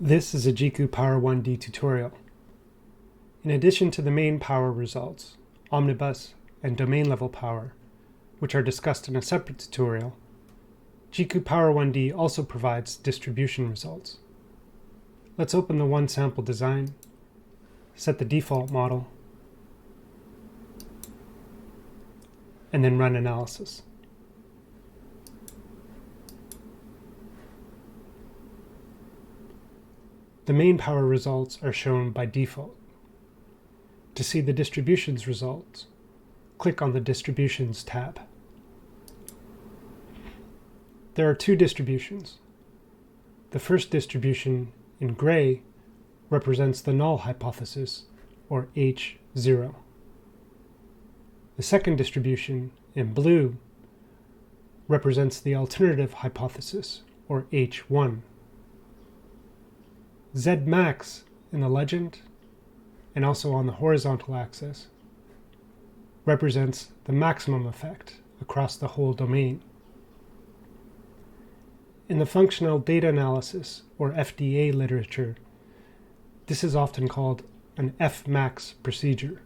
This is a Jiku Power1D tutorial. In addition to the main power results, omnibus and domain level power, which are discussed in a separate tutorial, Jiku Power1D also provides distribution results. Let's open the one sample design, set the default model, and then run analysis. The main power results are shown by default. To see the distributions results, click on the Distributions tab. There are two distributions. The first distribution in gray represents the null hypothesis, or H0. The second distribution in blue represents the alternative hypothesis, or H1. Z max in the legend, and also on the horizontal axis, represents the maximum effect across the whole domain. In the functional data analysis, or FDA literature, this is often called an Fmax procedure.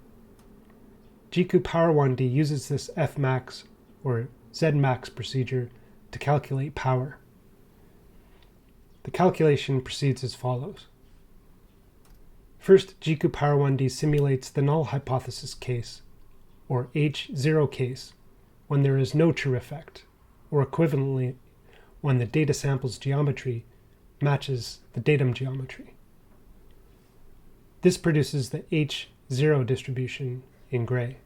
Jiku Power1D uses this Fmax or Zmax procedure to calculate power. The calculation proceeds as follows. First, Jiku Power1D simulates the null hypothesis case, or H0 case, when there is no true effect, or equivalently, when the data sample's geometry matches the datum geometry. This produces the H0 distribution in gray.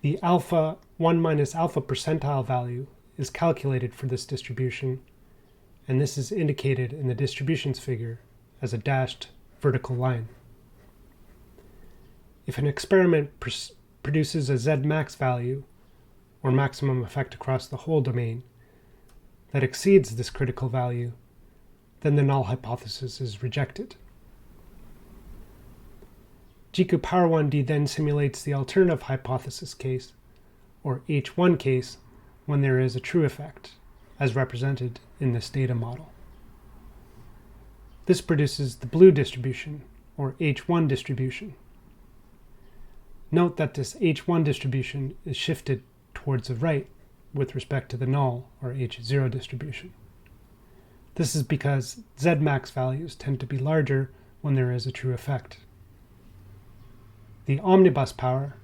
The alpha 1 minus alpha percentile value is calculated for this distribution, and this is indicated in the distributions figure as a dashed vertical line. If an experiment produces a Zmax value, or maximum effect across the whole domain, that exceeds this critical value, then the null hypothesis is rejected. Jiku Power1D then simulates the alternative hypothesis case, or H1 case, when there is a true effect, as represented in this data model. This produces the blue distribution, or H1 distribution. Note that this H1 distribution is shifted towards the right with respect to the null, or H0 distribution. This is because Zmax values tend to be larger when there is a true effect. The omnibus power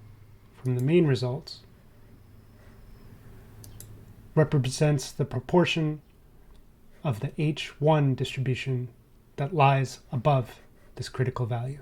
from the main results represents the proportion of the H1 distribution that lies above this critical value.